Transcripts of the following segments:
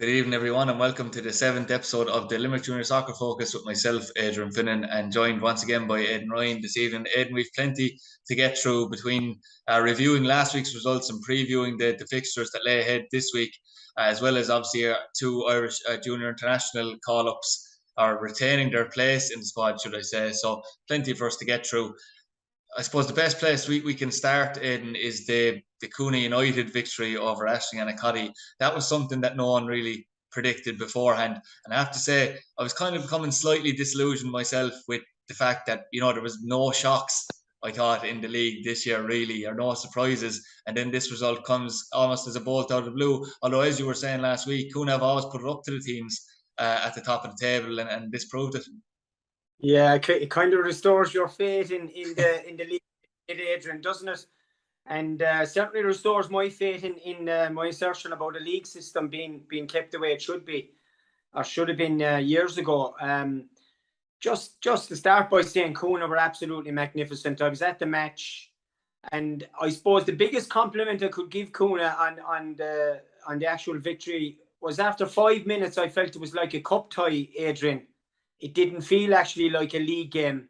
Good evening, everyone, and welcome to the seventh episode of the Limerick Junior Soccer Focus with myself, Adrian Finnin, and joined once again by Aidan Ryan this evening. Aidan, we've plenty to get through between reviewing last week's results and previewing the fixtures that lay ahead this week, as well as obviously two Irish junior international call-ups are retaining their place in the squad, should I say. So plenty for us to get through. I suppose the best place we can start in is the Cooney United victory over Ashling and Acadie. That was something that no one really predicted beforehand. And I have to say, I was kind of becoming slightly disillusioned myself with the fact that, there was no shocks, I thought, in the league this year, really, or no surprises. And then this result comes almost as a bolt out of the blue. Although, as you were saying last week, Cooney have always put it up to the teams at the top of the table, and this proved it. Yeah, it kind of restores your faith in the league, Adrian, doesn't it? And certainly restores my faith in my assertion about a league system being kept the way it should be, or should have been years ago. Just to start by saying, Cooney were absolutely magnificent. I was at the match, and I suppose the biggest compliment I could give Cooney on the actual victory was after 5 minutes. I felt it was like a cup tie, Adrian. It didn't feel actually like a league game,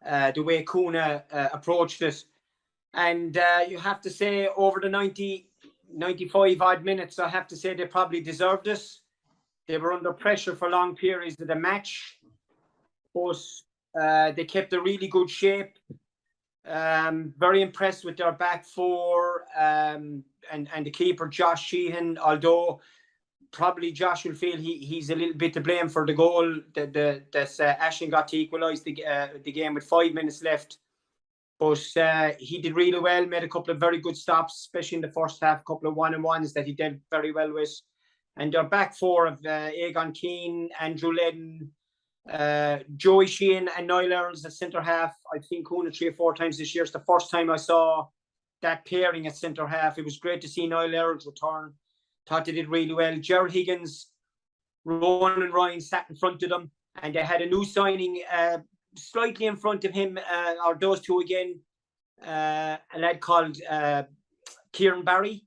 the way Cooney approached it. And you have to say, over the 95 odd minutes, I have to say they probably deserved it. They were under pressure for long periods of the match, but they kept a really good shape. Very impressed with their back four and the keeper, Josh Sheehan, although probably Josh will feel he's a little bit to blame for the goal that Ashling got to equalise the game with 5 minutes left. But he did really well, made a couple of very good stops, especially in the first half, a couple of one-on-ones that he did very well with. And their back four of Egon Keane, Andrew Ledden, Joey Sheehan and Niall Earls at centre half. I've seen Cooney 3 or 4 times this year. It's the first time I saw that pairing at centre half. It was great to see Niall Earls return. Thought they did really well. Gerald Higgins, Ronan and Ryan sat in front of them, and they had a new signing slightly in front of him, or those two again, a lad called Kieran Barry,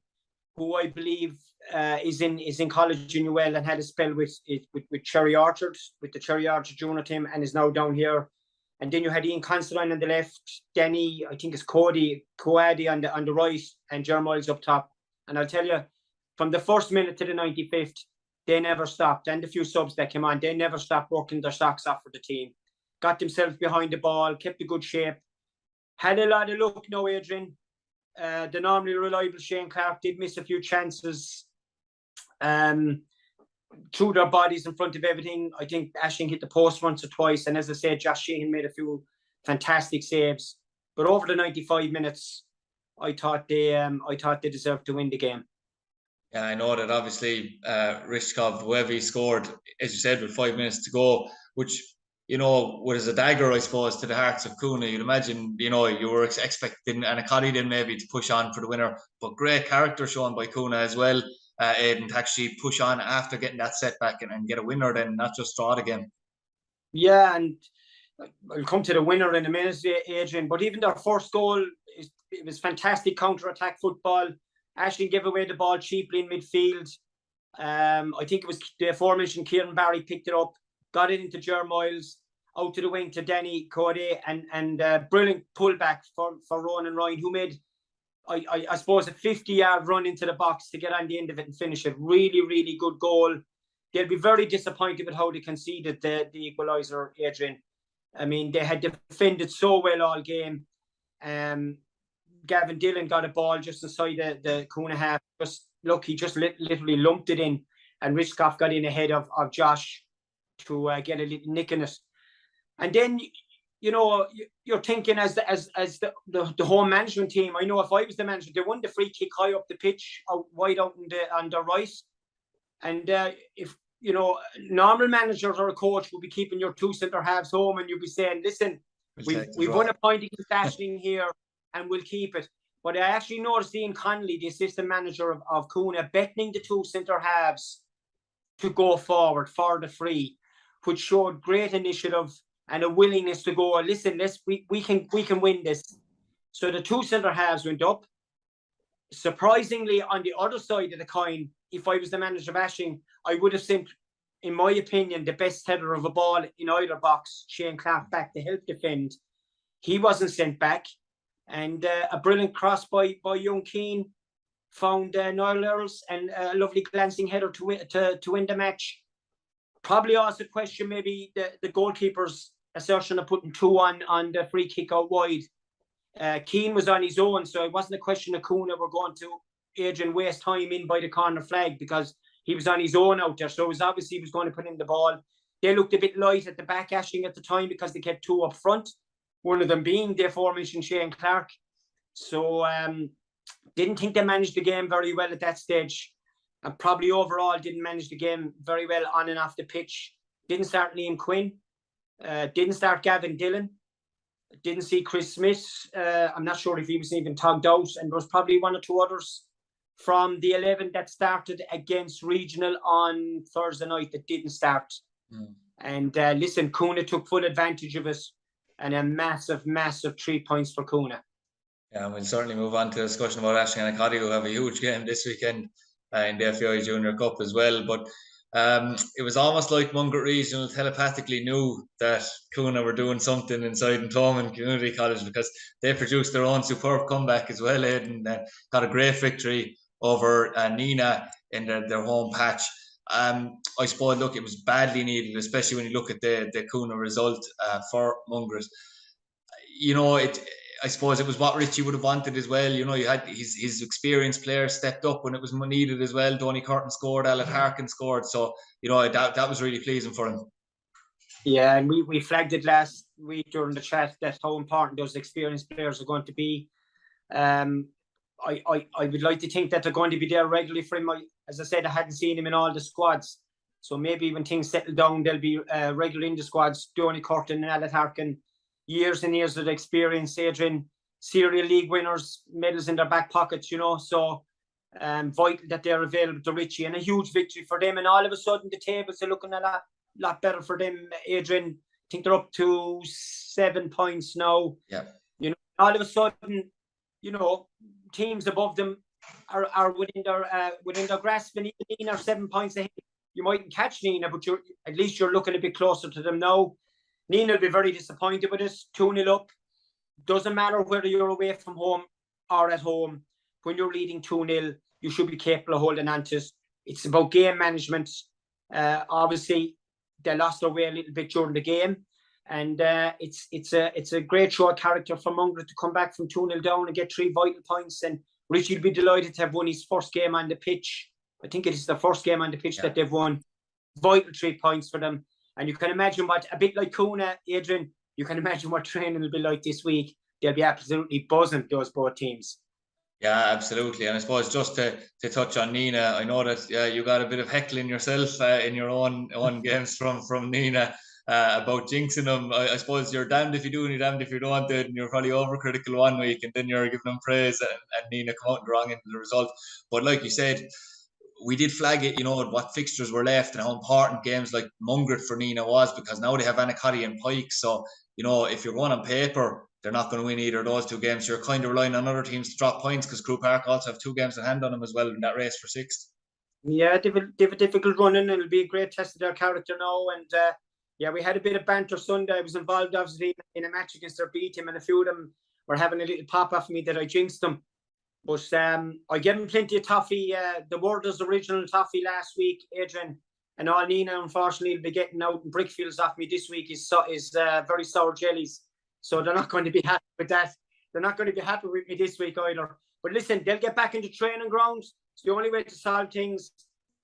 who I believe is in college in UL and had a spell with Cherry Orchard, with the Cherry Orchard junior team, and is now down here. And then you had Ian Considine on the left, Denny, I think it's Coady on the right, and Jeremiah's up top. And I'll tell you, from the first minute to the 95th, they never stopped. And the few subs that came on, they never stopped working their socks off for the team. Got themselves behind the ball, kept a good shape. Had a lot of luck now, Adrian. The normally reliable Shane Clark did miss a few chances through their bodies in front of everything. I think Ashling hit the post once or twice. And as I said, Josh Sheehan made a few fantastic saves. But over the 95 minutes, I thought they deserved to win the game. Yeah, I know that obviously Rishkov Wevy scored, as you said, with 5 minutes to go, which, was a dagger, I suppose, to the hearts of Cooney. You'd imagine, you were expecting Acadie then maybe to push on for the winner, but great character shown by Cooney as well, and to actually push on after getting that setback and get a winner then, not just draw the game. Yeah, and I'll come to the winner in a minute, Adrian, but even their first goal, it was fantastic counter-attack football. Ashling gave away the ball cheaply in midfield. I think it was the aforementioned Kieran Barry picked it up, got it into Jeremiah's, out to the wing to Denny, Coady, and brilliant pullback for Ronan and Ryan, who made, I suppose, a 50-yard run into the box to get on the end of it and finish it. Really, really good goal. They'll be very disappointed with how they conceded the equaliser, Adrian. I mean, they had defended so well all game. Gavin Dillon got a ball just inside the Cooney half. He just literally lumped it in, and Rishkov got in ahead of Josh to get a little nick in it. And then, you're thinking as the home management team, I know if I was the manager, they won the free kick high up the pitch, wide out on the right. And if, normal managers or a coach would be keeping your 2 centre halves home, and you'd be saying, listen, we've won a point against Ashling here, and we'll keep it. But I actually noticed Ian Hanley, the assistant manager of Cooney, beckoning the 2 centre halves to go forward for the free, which showed great initiative and a willingness to go, listen, we can win this. So the 2 centre halves went up. Surprisingly, on the other side of the coin, if I was the manager of Ashing, I would have sent, in my opinion, the best header of a ball in either box, Shane Clark, back to help defend. He wasn't sent back. And a brilliant cross by young Keane found Niall Earls, and a lovely glancing header to win the match. Probably also question maybe the goalkeeper's assertion of putting 2 on the free kick out wide. Keane was on his own, so it wasn't a question of Kuna were going to Adrian waste time in by the corner flag, because he was on his own out there. So it was obviously he was going to put in the ball. They looked a bit light at the back, Ashing, at the time, because they kept 2 up front, one of them being the aforementioned Shane Clark. So didn't think they managed the game very well at that stage, and probably overall didn't manage the game very well on and off the pitch. Didn't start Liam Quinn, didn't start Gavin Dillon, didn't see Chris Smith. I'm not sure if he was even tugged out, and there was probably 1 or 2 others from the 11 that started against Regional on Thursday night that didn't start. And listen, Kuna took full advantage of it, and a massive 3 points for Kuna. Yeah, and we'll certainly move on to the discussion about Ashing and Cody, who have a huge game this weekend in the FAI Junior Cup as well. But it was almost like Mungret Regional telepathically knew that Kuna were doing something inside in Thomond Community College, because they produced their own superb comeback as well, Aidan, and got a great victory over Nina in their home patch. I suppose, look, it was badly needed, especially when you look at the Kuna result for Mungret. You know, I suppose it was what Richie would have wanted as well. You know, you had his experienced players stepped up when it was needed as well. Donny Curtin scored, Alan Harkin scored. So, you know, that was really pleasing for him. Yeah, and we flagged it last week during the chat that how important those experienced players are going to be. I would like to think that they're going to be there regularly for him. As I said, I hadn't seen him in all the squads. So maybe when things settle down, they'll be regular in the squads. Donny Curtin and Alan Harkin, years and years of experience. Adrian, serial league winners, medals in their back pockets, you know. So vital that they're available to Richie, and a huge victory for them. And all of a sudden, the tables are looking a lot better for them. Adrian, I think they're up to 7 points now. Yeah. You know, all of a sudden, you know, teams above them are within their grasp, and even Nina are 7 points ahead. You mightn't catch Nina, but at least you're looking a bit closer to them now. Nina will be very disappointed with us. 2-0 up. Doesn't matter whether you're away from home or at home. When you're leading 2-0, you should be capable of holding on to it. It's about game management. Obviously, they lost their way a little bit during the game, and it's a great show of character for Mungret to come back from 2-0 down and get 3 vital points. And Richie will be delighted to have won his first game on the pitch. I think it is the first game on the pitch that they've won. Vital 3 points for them. And you can imagine what, a bit like Kuna, Adrian, you can imagine what training will be like this week. They'll be absolutely buzzing, those both teams. Yeah, absolutely. And I suppose just to touch on Nina, I know that you got a bit of heckling yourself in your own games from Nina about jinxing them. I suppose you're damned if you do and you're damned if you don't, and you're probably overcritical one week and then you're giving them praise and Nina come out the wrong end of the result. But like you said, we did flag it, you know, what fixtures were left and how important games like Mungret for Nina was, because now they have Annacotty and Pike. So, you know, if you're going on paper, they're not going to win either of those 2 games. You're kind of relying on other teams to drop points, because Crewe Park also have 2 games in hand on them as well in that race for 6th. Yeah, they've a difficult run in. It'll be a great test of their character now. And yeah, we had a bit of banter Sunday. I was involved, obviously, in a match against their B team, and a few of them were having a little pop off me that I jinxed them. But I gave them plenty of toffee. The Warders original toffee last week, Adrian, and all Nina, unfortunately, will be getting out in brickfields off me this week is very sour jellies. So they're not going to be happy with that. They're not going to be happy with me this week either. But listen, they'll get back into training grounds. It's the only way to solve things.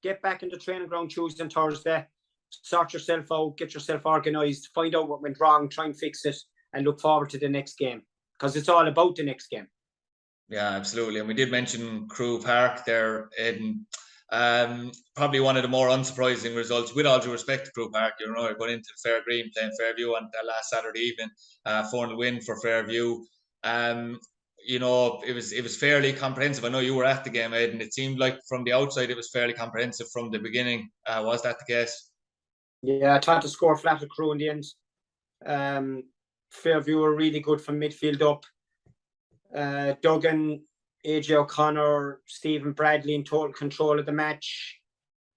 Get back into training ground Tuesday and Thursday. Sort yourself out, get yourself organised, find out what went wrong, try and fix it, and look forward to the next game, because it's all about the next game. Yeah, absolutely. And we did mention Crewe Park there, Aidan. Probably one of the more unsurprising results, with all due respect to Crewe Park. You know, going into the Fair Green, playing Fairview on last Saturday evening, 4-0 win for Fairview. You know, it was fairly comprehensive. I know you were at the game, Aidan. It seemed like from the outside it was fairly comprehensive from the beginning. Was that the case? Yeah, I tried to score flat at Crewe in the end. Fairview were really good from midfield up. Duggan AJ O'Connor, Stephen Bradley in total control of the match.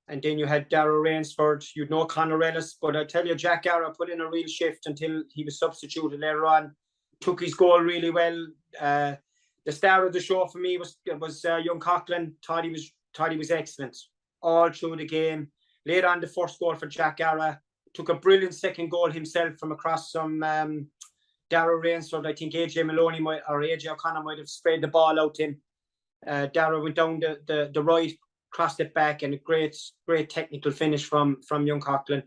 And then you had Darragh Rainsford, you'd know Conor Ellis, but I tell you, Jack Gara put in a real shift until he was substituted later on. Took his goal really well. The star of the show for me was young Coughlin. Thought he was excellent all through the game. Later on, the first goal for Jack Gara. Took a brilliant second goal himself from across some Darragh Rainsford. I think AJ O'Connor might have sprayed the ball out to him. Darragh went down the right, crossed it back, and a great technical finish from young Coughlin.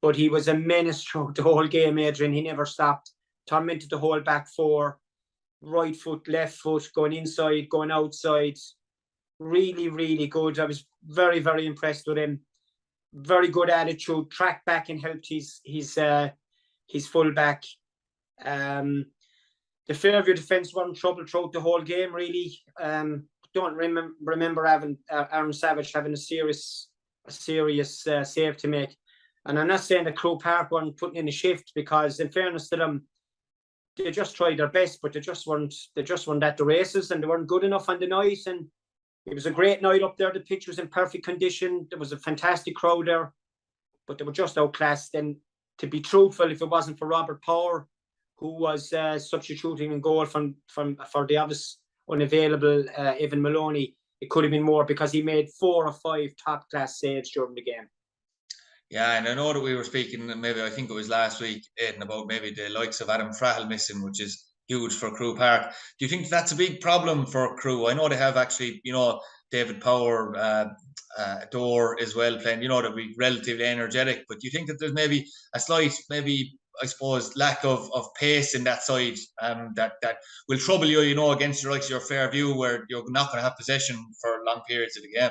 But he was a menace throughout the whole game, Adrian. He never stopped. Tormented the whole back four. Right foot, left foot, going inside, going outside. Really, really good. I was very, very impressed with him. Very good attitude. Tracked back and helped his full back. The Fairview defence were in trouble throughout the whole game, really. Don't remember having Aaron Savage having a serious save to make. And I'm not saying that Crewe Park weren't putting in a shift, because in fairness to them, they just tried their best, but they just weren't at the races, and they weren't good enough on the night. And it was a great night up there. The pitch was in perfect condition. There was a fantastic crowd there, but they were just outclassed. And to be truthful, if it wasn't for Robert Power, who was substituting in goal for the obvious unavailable Evan Maloney, it could have been more, because he made 4 or 5 top class saves during the game. Yeah, and I know that we were speaking, maybe I think it was last week, Aidan, about maybe the likes of Adam Frahel missing, which is huge for Crewe Park. Do you think that's a big problem for Crewe? I know they have actually, David Power, Door as well playing, they'll be relatively energetic, but do you think that there's maybe a slight, I suppose, lack of pace in that side that will trouble you, against your Fairview, where you're not going to have possession for long periods of the game?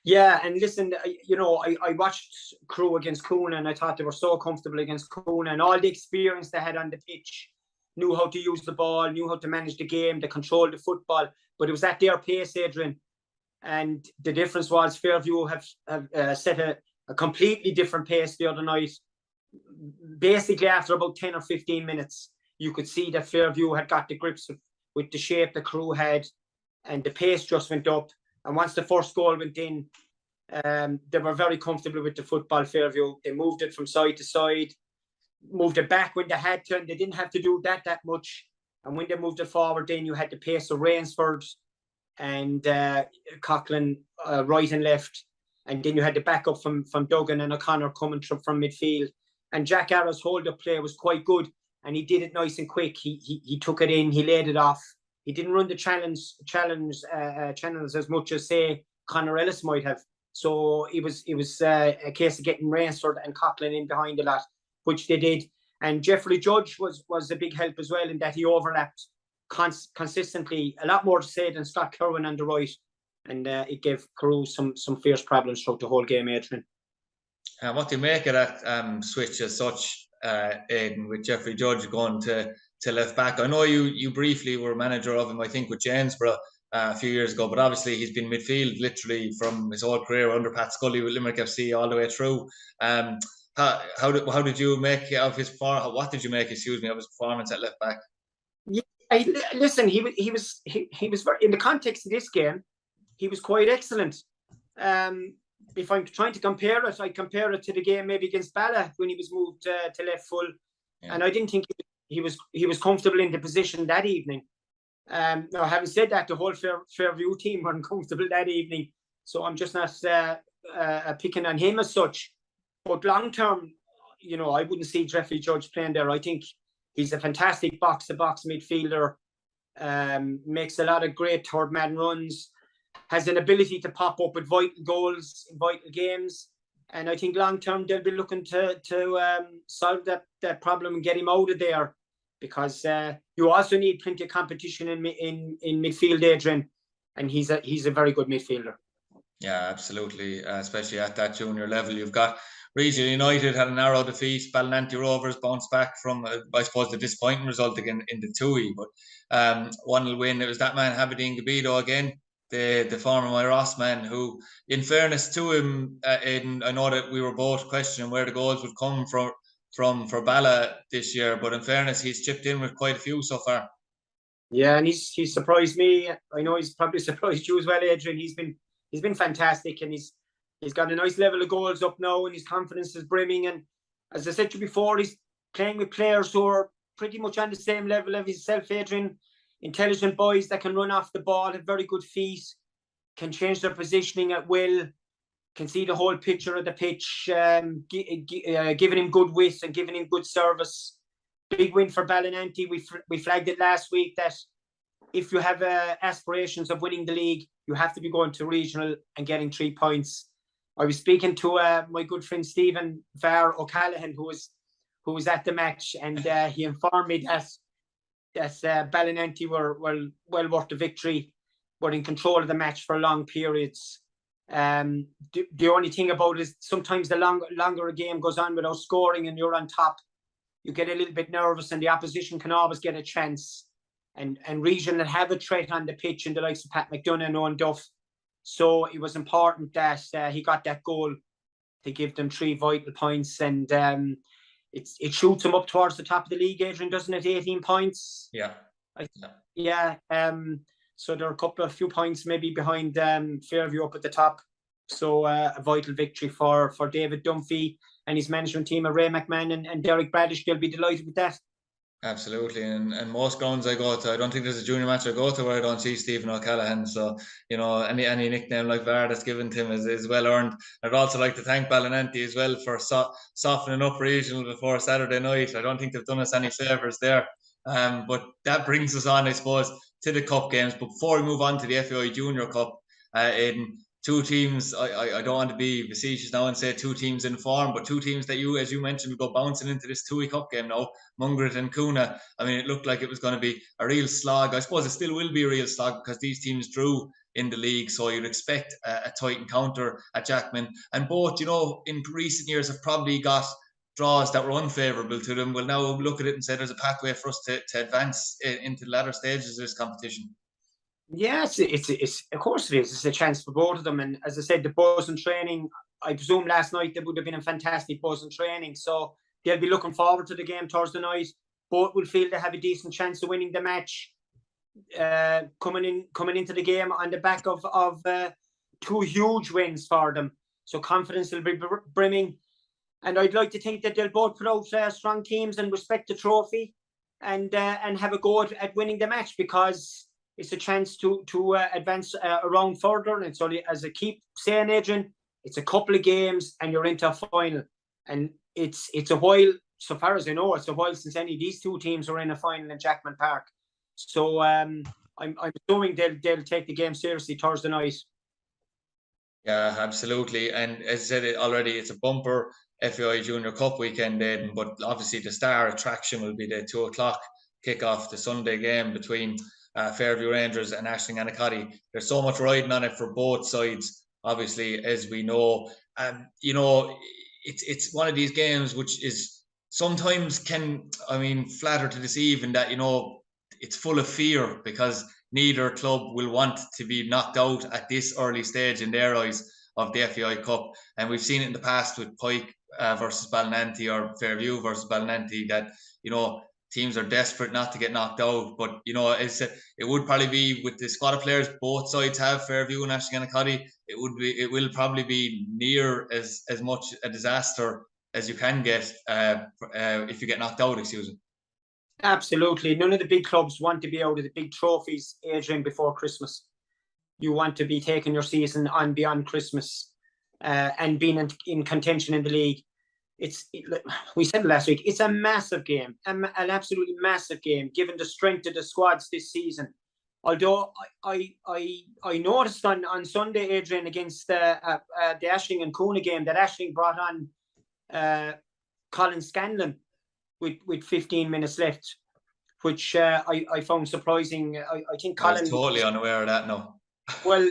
Yeah, and listen, I watched Crewe against Coona, and I thought they were so comfortable against Coona, and all the experience they had on the pitch, knew how to use the ball, knew how to manage the game, they controlled the football, but it was at their pace, Adrian. And the difference was Fairview have set a completely different pace the other night. Basically, after about 10 or 15 minutes, you could see that Fairview had got the grips with the shape the Crewe had, and the pace just went up. And once the first goal went in, they were very comfortable with the football, Fairview. They moved it from side to side, moved it back when they had to, and they didn't have to do that much. And when they moved it forward, then you had the pace of Rainsford and Coughlin right and left. And then you had the backup from Duggan and O'Connor coming from midfield. And Jack Ara's hold-up play was quite good, and he did it nice and quick. He took it in, he laid it off. He didn't run the channels as much as, say, Conor Ellis might have. So it was a case of getting Rainsford and Coughlin in behind a lot, which they did. And Jeffrey Judge was a big help as well, in that he overlapped consistently, a lot more to say than Scott Kerwin on the right. And it gave Carew some fierce problems throughout the whole game, Adrian. And what do you make of that switch as such, Aidan, with Jeffrey Judge going to left back? I know you briefly were manager of him, I think, with Janesborough a few years ago, but obviously he's been midfield literally from his whole career under Pat Scully with Limerick FC all the way through. How did you make of his what did you make, of his performance at left back? Yeah, listen, he was very, in the context of this game, he was quite excellent. If I'm trying to compare it, I compare it to the game maybe against Bala when he was moved to left full, and I didn't think he was comfortable in the position that evening. Now, having said that, the whole Fairview team weren't comfortable that evening, so I'm just not picking on him as such. But long term, I wouldn't see Jeffrey Judge playing there. I think he's a fantastic box-to-box midfielder. Makes a lot of great third man runs. Has an ability to pop up with vital goals in vital games, and I think long term they'll be looking to solve that problem and get him out of there, because you also need plenty of competition in midfield, Adrian, and he's a very good midfielder. Yeah, absolutely, especially at that junior level. You've got Regional United had a narrow defeat. Ballinanty Rovers bounced back from, I suppose, the disappointing result again in the Tuohy, but 1-0 win. It was that man, Habidine Gabido, again, the former Ross man, who, in fairness to him, Aidan, I know that we were both questioning where the goals would come from for Bala this year, but in fairness, he's chipped in with quite a few so far. Yeah, and he's surprised me. I know he's probably surprised you as well, Adrian. He's been fantastic, and he's got a nice level of goals up now, and his confidence is brimming. And as I said to you before, he's playing with players who are pretty much on the same level as himself, Adrian. Intelligent boys that can run off the ball, have very good feet, can change their positioning at will, can see the whole picture of the pitch, giving him good width and giving him good service. Big win for Ballinanty. We flagged it last week that if you have aspirations of winning the league, you have to be going to regional and getting 3 points. I was speaking to my good friend Stephen Var O'Callaghan, who was at the match, and he informed me that Ballinanty were well worth the victory, were in control of the match for long periods. The only thing about it is sometimes the longer a game goes on without scoring and you're on top, you get a little bit nervous, and the opposition can always get a chance. And regional have a threat on the pitch in the likes of Pat McDonough and Owen Duff. So it was important that he got that goal to give them 3 vital points. And it shoots them up towards the top of the league, Adrian, doesn't it? 18 points. Yeah. Yeah. So there are a few points maybe behind Fairview up at the top. So a vital victory for David Dunphy and his management team of Ray McMahon and Derek Bradish. They'll be delighted with that. Absolutely, and most grounds I go to, I don't think there's a junior match I go to where I don't see Stephen O'Callaghan. So, you know, any nickname like VAR that's given to him is well earned. I'd also like to thank Ballinanty as well for softening up regional before Saturday night. I don't think they've done us any favours there. But that brings us on, I suppose, to the cup games. But before we move on to the FAI Junior Cup, Aidan, 2 teams, I don't want to be facetious now and say 2 teams in form, but 2 teams that you, as you mentioned, will go bouncing into this Tuohy Cup game now, Mungret and Kuna. I mean, it looked like it was going to be a real slog. I suppose it still will be a real slog because these teams drew in the league, so you'd expect a tight encounter at Jackman. And both, you know, in recent years have probably got draws that were unfavourable to them. We'll now look at it and say there's a pathway for us to advance into the latter stages of this competition. Yeah, it's of course it is. It's a chance for both of them. And as I said, the buzz and training, I presume last night there would have been a fantastic buzz and training. So they'll be looking forward to the game Thursday night. Both will feel they have a decent chance of winning the match. Coming into the game on the back of 2 huge wins for them. So confidence will be brimming. And I'd like to think that they'll both put out strong teams and respect the trophy and have a go at winning the match, because it's a chance to advance around further. And it's only, as I keep saying, Adrian, it's a couple of games and you're into a final. And it's a while, so far as I know, it's a while since any of these 2 teams were in a final in Jackman Park. So I'm assuming they'll take the game seriously Thursday night. Yeah, absolutely. And as I said it already, it's a bumper FAI Junior Cup weekend, Aidan, but obviously the star attraction will be the 2 o'clock kickoff, the Sunday game between Fairview Rangers and Aisling Annacotty. There's so much riding on it for both sides, obviously, as we know. You know, it's one of these games which is sometimes flatter to deceive in that, you know, it's full of fear because neither club will want to be knocked out at this early stage in their eyes of the FAI Cup. And we've seen it in the past with Pike versus Ballinanty or Fairview versus Ballinanty that, you know, teams are desperate not to get knocked out. But, you know, it would probably be with the squad of players both sides have, Fairview and Aisling Annacotty, it will probably be near as much a disaster as you can get if you get knocked out, excuse me. Absolutely. None of the big clubs want to be out of the big trophies, Adrian, before Christmas. You want to be taking your season on beyond Christmas and being in contention in the league. We said last week, it's a massive game, an absolutely massive game, given the strength of the squads this season. Although I noticed on Sunday, Adrian, against the Aisling and Kuna game, that Aisling brought on Colin Scanlon with 15 minutes left, which I found surprising. I think Colin... I was totally unaware of that, no. Well,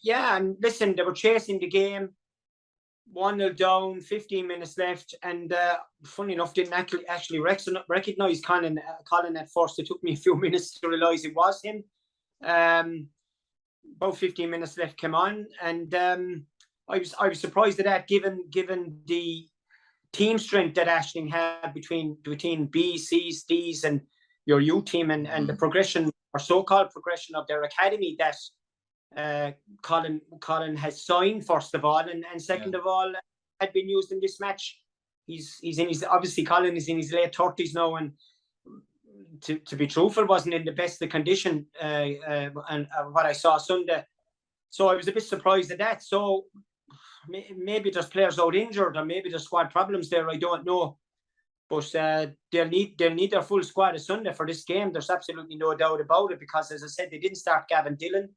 and listen, they were chasing the game, 1-0 down, 15 minutes left, and funny enough, didn't actually recognise Colin at first. It took me a few minutes to realise it was him. About 15 minutes left came on, and I was surprised at that, given the team strength that Aisling had between B, C's, D's, and your U team, and the progression or so-called progression of their academy that Colin has signed, first of all, and second of all, had been used in this match. He's in his, obviously Colin is in his late 30s now, and to be truthful, wasn't in the best of condition, and what I saw Sunday. So I was a bit surprised at that. So maybe there's players out injured, or maybe there's squad problems there. I don't know. But they'll need their full squad of Sunday for this game. There's absolutely no doubt about it, because, as I said, they didn't start Gavin Dillon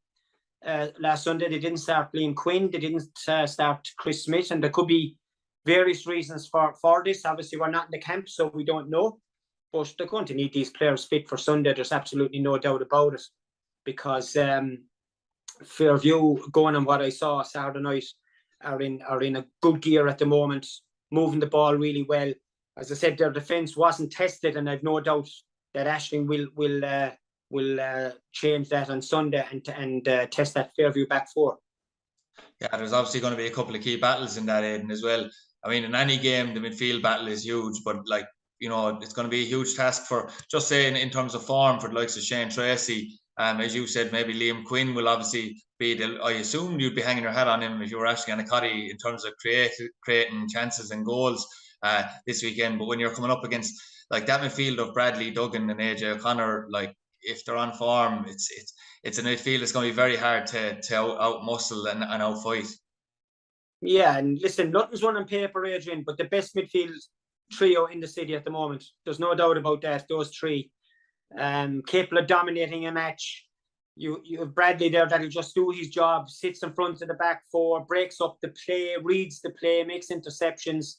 last Sunday. They didn't start Liam Quinn. They didn't start Chris Smith. And there could be various reasons for this. Obviously, we're not in the camp, so we don't know. But they're going to need these players fit for Sunday. There's absolutely no doubt about it. Because Fairview, going on what I saw Saturday night, are in a good gear at the moment, moving the ball really well. As I said, their defence wasn't tested, and I've no doubt that Aisling will change that on Sunday and test that Fairview back four. Yeah, there's obviously going to be a couple of key battles in that, Aidan, as well. I mean, in any game, the midfield battle is huge, but it's going to be a huge task for, just saying, in terms of form, for the likes of Shane Tracy. As you said, maybe Liam Quinn will obviously be I assume you'd be hanging your hat on him if you were Aisling Annette in terms of creating chances and goals this weekend. But when you're coming up against that midfield of Bradley Duggan and AJ O'Connor, if they're on form, it's a midfield that's going to be very hard to out muscle and out fight. Yeah, and listen, nothing's won on paper, Adrian, but the best midfield trio in the city at the moment. There's no doubt about that. Those three, capable of dominating a match. You have Bradley there that'll just do his job, sits in front of the back four, breaks up the play, reads the play, makes interceptions,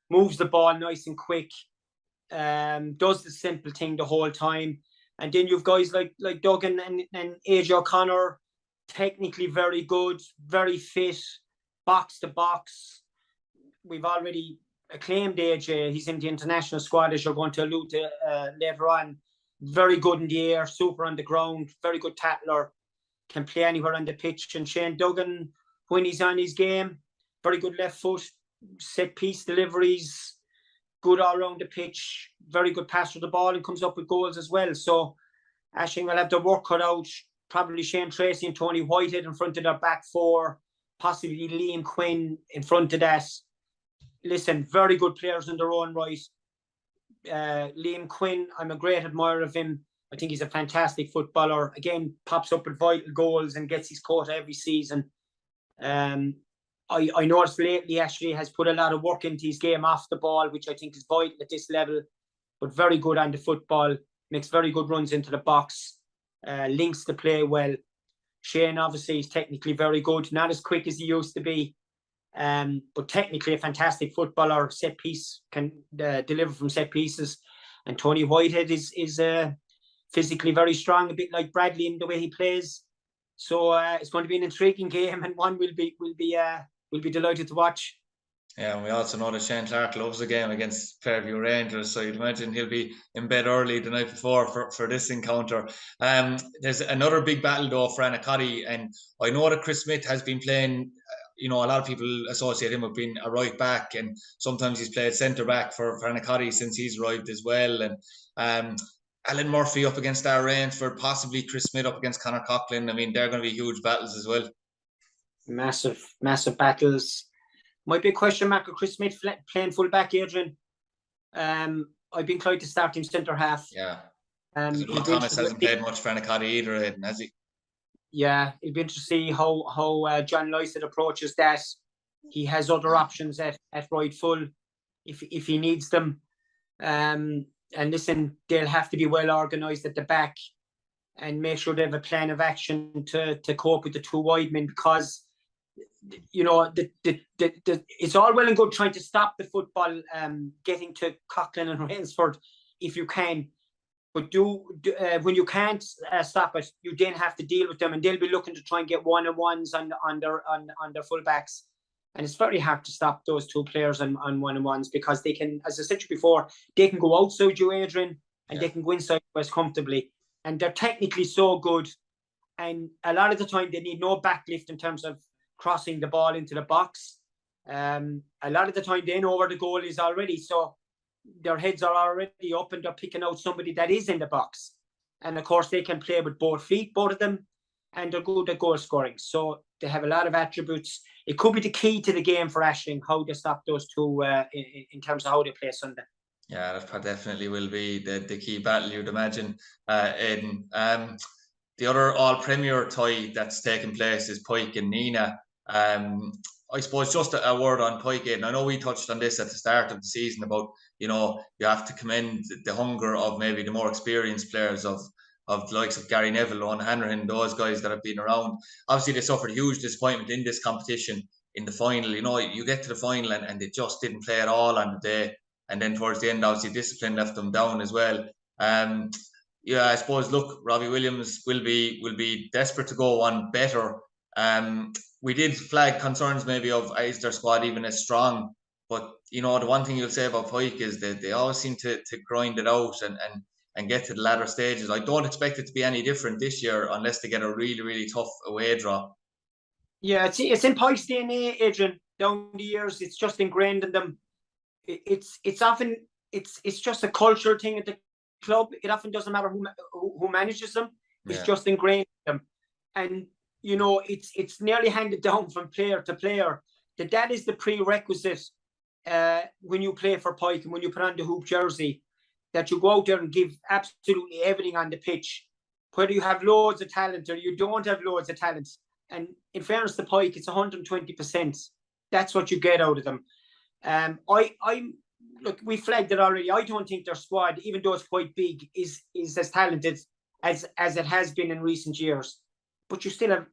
moves the ball nice and quick, does the simple thing the whole time. And then you've guys like Duggan and AJ O'Connor, technically very good, very fit, box to box. We've already acclaimed AJ. He's in the international squad, as you're going to allude to later on. Very good in the air, super on the ground, very good tackler, can play anywhere on the pitch. And Shane Duggan, when he's on his game, very good left foot, set piece deliveries, good all around the pitch, very good passer of the ball, and comes up with goals as well. So Aisling will have their work cut out. Probably Shane Tracy and Tony Whitehead in front of their back four, possibly Liam Quinn in front of that. Listen, very good players in their own right. Liam Quinn, I'm a great admirer of him. I think he's a fantastic footballer. Again, pops up with vital goals and gets his quota every season. I noticed lately actually has put a lot of work into his game off the ball, which I think is vital at this level, but very good on the football, makes very good runs into the box, links the play well. Shane obviously is technically very good, not as quick as he used to be, but technically a fantastic footballer, set piece, can deliver from set pieces. And Tony Whitehead is physically very strong, a bit like Bradley in the way he plays. So it's going to be an intriguing game, and one we'll be delighted to watch. Yeah, and we also know that Shane Clark loves the game against Fairview Rangers, so you'd imagine he'll be in bed early the night before for this encounter. There's another big battle though for Annette, and I know that Chris Smith has been playing. A lot of people associate him with being a right back, and sometimes he's played centre back for Annette since he's arrived as well. And Alan Murphy up against our Rangeford, possibly Chris Smith up against Conor Coughlin. I mean, they're going to be huge battles as well. Massive battles. Might be a question mark of Chris Smith playing full back, Adrian. I've been inclined to start him centre half. Yeah. Thomas hasn't played much for Annette either, Aidan, has he? Yeah, it'll be interesting to see how John Lycett approaches that. He has other options at right full if he needs them. And listen, they'll have to be well organised at the back and make sure they have a plan of action to cope with the two wide men, because it's all well and good trying to stop the football getting to Coughlin and Rainsford if you can, but when you can't stop it, you then have to deal with them, and they'll be looking to try and get one-on-ones on their full-backs, and it's very hard to stop those two players on one-on-ones, because they can, as I said before, they can go outside you, Adrian, and they can go inside West comfortably, and they're technically so good, and a lot of the time they need no backlift in terms of crossing the ball into the box. A lot of the time they know where the goal is already, so their heads are already up and they're picking out somebody that is in the box. And of course, they can play with both feet, both of them, and they're good at goal scoring. So they have a lot of attributes. It could be the key to the game for Ashling, how they stop those two in terms of how they play Sunday. Yeah, that definitely will be the key battle, you'd imagine, Aidan. The other all-Premier tie that's taking place is Pike and Nina. I suppose just a word on Pike, Aidan. I know we touched on this at the start of the season about, you have to commend the hunger of maybe the more experienced players of the likes of Gary Neville, Owen Hanrahan, those guys that have been around. Obviously, they suffered a huge disappointment in this competition in the final. You get to the final and they just didn't play at all on the day. And then towards the end, obviously, discipline left them down as well. I suppose, look, Robbie Williams will be desperate to go on better. We did flag concerns maybe of is their squad even as strong? But, the one thing you'll say about Pike is that they always seem to grind it out and get to the latter stages. I don't expect it to be any different this year unless they get a really, really tough away draw. Yeah, it's in Pike's DNA, Adrian. Down the years, it's just ingrained in them. It's often just a cultural thing at the club. It often doesn't matter who manages them. It's just ingrained in them, and it's nearly handed down from player to player that is the prerequisite when you play for Pike and when you put on the hoop jersey, that you go out there and give absolutely everything on the pitch, whether you have loads of talent or you don't have loads of talent. And in fairness to Pike, it's 120%. That's what you get out of them. Look, we flagged it already. I don't think their squad, even though it's quite big, is as talented as it has been in recent years. But you still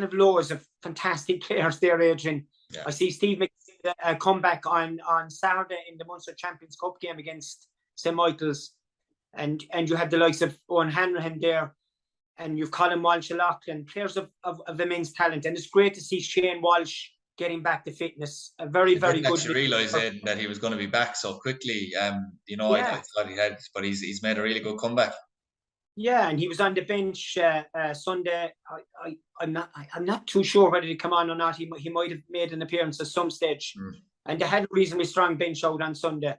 have loads of fantastic players there, Adrian. Yeah. I see Steve McKay come back on Saturday in the Munster Champions Cup game against St. Michael's, and you have the likes of Owen Hanrahan there, and you've Colin Walsh-Loughlin, players of immense talent, and it's great to see Shane Walsh getting back to fitness. A very, very good. I didn't actually realise that he was going to be back so quickly. I thought he had, but he's made a really good comeback. Yeah, and he was on the bench Sunday. I'm not too sure whether he come on or not. He might have made an appearance at some stage, and they had a reasonably strong bench out on Sunday.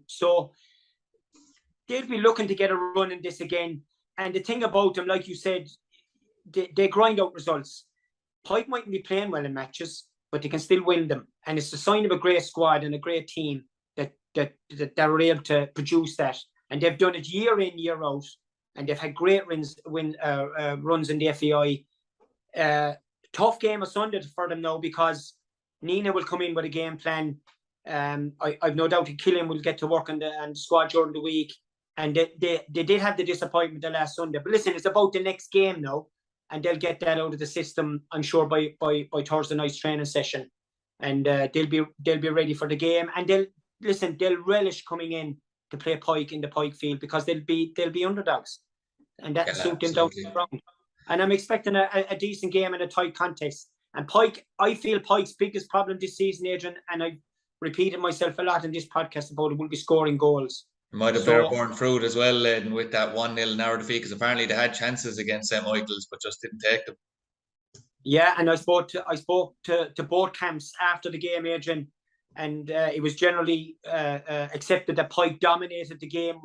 So they'll be looking to get a run in this again. And the thing about them, like you said, they grind out results. Pike mightn't be playing well in matches, but they can still win them. And it's a sign of a great squad and a great team that are able to produce that. And they've done it year in, year out. And they've had great runs in the FAI. Tough game of Sunday for them now, because Nina will come in with a game plan. I've no doubt that Killian will get to work on the squad during the week. And they did have the disappointment the last Sunday. But listen, it's about the next game now. And they'll get that out of the system, I'm sure, by Thursday night's training session. And they'll be ready for the game. And they'll relish coming in to play Pike in the Pike field, because they'll be underdogs. And that suit them down to the ground. And I'm expecting a decent game in a tight contest. And Pike, I feel Pike's biggest problem this season, Adrian, and I've repeated myself a lot in this podcast about it, will be scoring goals. Might have borne fruit as well, and with that 1-0 narrow defeat, because apparently they had chances against St. Michael's but just didn't take them. Yeah, and I spoke to both camps after the game, Adrian, and it was generally accepted that Pike dominated the game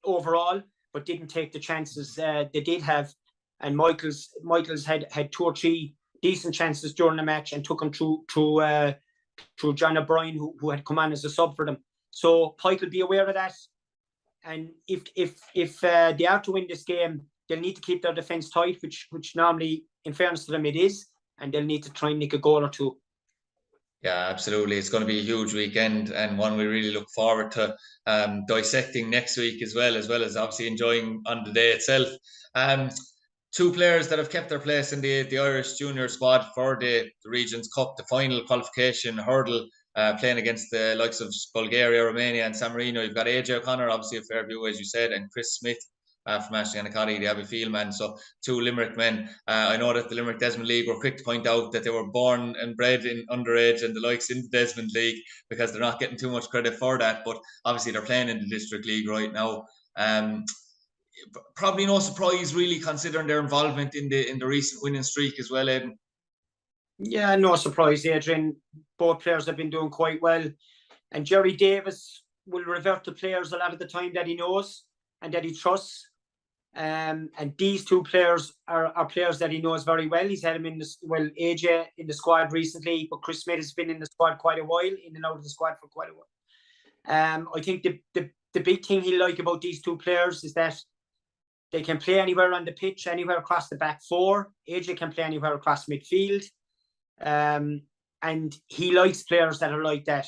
overall, but didn't take the chances they did have. And Michael's had 2 or 3 decent chances during the match and took them through John O'Brien, who had come on as a sub for them. So Pike will be aware of that. And if they are to win this game, they'll need to keep their defence tight, which normally, in fairness to them, it is, and they'll need to try and nick a goal or two. Yeah, absolutely. It's going to be a huge weekend, and one we really look forward to dissecting next week as well as obviously enjoying on the day itself. 2 players that have kept their place in the Irish junior squad for the Regions Cup, the final qualification hurdle, playing against the likes of Bulgaria, Romania and San Marino. You've got AJ O'Connor, obviously a Fairview, as you said, and Chris Smith from Ashling Anacotty, the Abbeyfield man. So 2 Limerick men. I know that the Limerick Desmond League were quick to point out that they were born and bred in underage and the likes in the Desmond League, because they're not getting too much credit for that. But obviously they're playing in the District League right now. Probably no surprise, really, considering their involvement in the recent winning streak as well, Aidan. Yeah, no surprise, Adrian. Both players have been doing quite well. And Jerry Davis will revert to players a lot of the time that he knows and that he trusts. And these two players are players that he knows very well. He's had him in AJ in the squad recently, but Chris Smith has been in the squad quite a while, in and out of the squad for quite a while. I think the big thing he like about these two players is that they can play anywhere on the pitch, anywhere across the back four. AJ can play anywhere across midfield. And he likes players that are like that.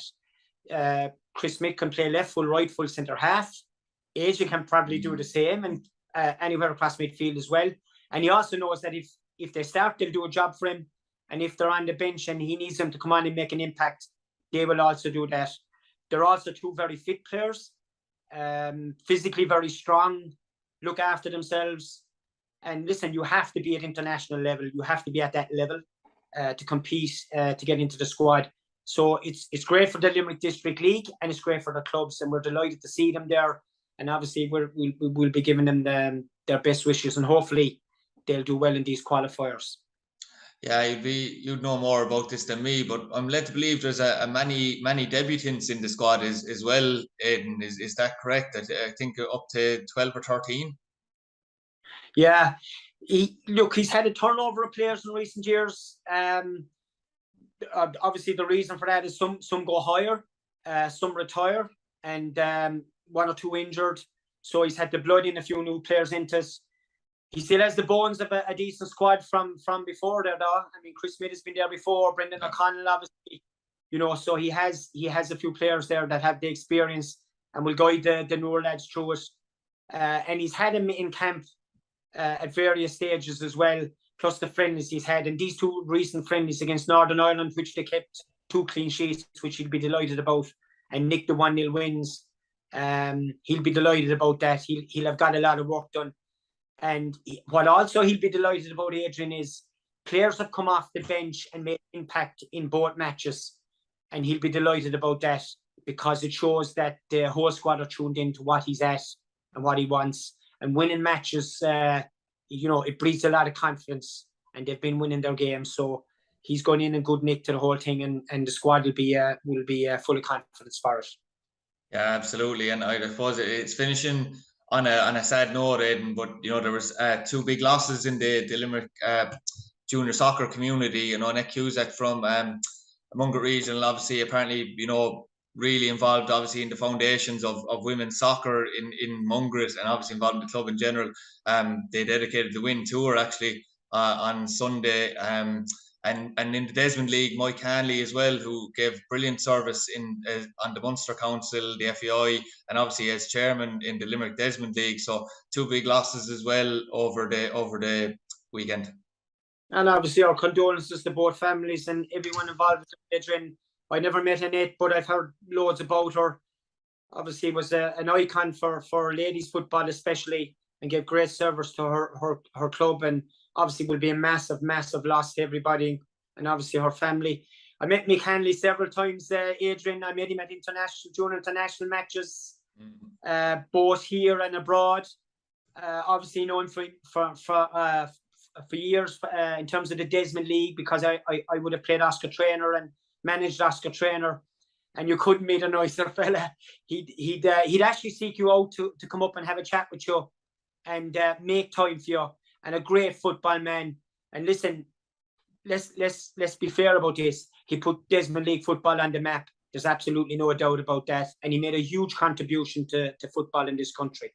Chris Smith can play left full, right full, centre half. AJ can probably do the same, and anywhere across midfield as well. And he also knows that if they start, they'll do a job for him. And if they're on the bench and he needs them to come on and make an impact, they will also do that. They're also two very fit players, physically very strong, look after themselves. And listen, you have to be at international level. You have to be at that level to compete, to get into the squad. So it's great for the Limerick District League, and it's great for the clubs. And we're delighted to see them there. And obviously, we'll be giving them their best wishes, and hopefully they'll do well in these qualifiers. Yeah, you'd know more about this than me, but I'm led to believe there's many debutants in the squad as well. Aidan, is that correct? I think up to 12 or 13. Yeah, he's had a turnover of players in recent years. Obviously, the reason for that is some go higher, some retire, and one or two injured. So he's had to blood in a few new players into it. He still has the bones of a decent squad from before there, though. I mean, Chris Smith has been there before, Brendan O'Connell, obviously. So he has a few players there that have the experience and will guide the newer lads through it. And he's had him in camp at various stages as well, plus the friendlies he's had. And these two recent friendlies against Northern Ireland, which they kept 2 clean sheets, which he'll be delighted about, and nicked the 1-0 wins. He'll be delighted about that. He'll have got a lot of work done. And what also he'll be delighted about, Adrian, is players have come off the bench and made impact in both matches. And he'll be delighted about that, because it shows that the whole squad are tuned into what he's at and what he wants. And winning matches, it breeds a lot of confidence, and they've been winning their games. So he's gone in good nick to the whole thing, and the squad will be full of confidence for it. Yeah, absolutely. And I suppose it's finishing on a sad note, Aidan, but there was 2 big losses in the Limerick junior soccer community. Annette Cusack from Mungo Regional, obviously, apparently, really involved, obviously, in the foundations of women's soccer in Mungret, and obviously involved in the club in general. They dedicated the win to her, actually, on Sunday. And in the Desmond League, Mike Hanley as well, who gave brilliant service on the Munster Council, the FEI, and obviously as chairman in the Limerick Desmond League. So 2 big losses as well over the weekend. And obviously our condolences to both families and everyone involved with Adrian. I never met Annette, but I've heard loads about her. Obviously was an icon for ladies football especially, and gave great service to her club, and obviously will be a massive loss to everybody, and obviously her family. I met Mick Hanley several times, Adrian. I met him at junior international matches, both here and abroad. Obviously know him for years in terms of the Desmond League, because I would have played Oscar Trainer and managed Oscar Trainer, and you couldn't meet a nicer fella. He'd actually seek you out to come up and have a chat with you and make time for you. And a great football man. And listen, let's be fair about this. He put Desmond League football on the map. There's absolutely no doubt about that. And he made a huge contribution to football in this country.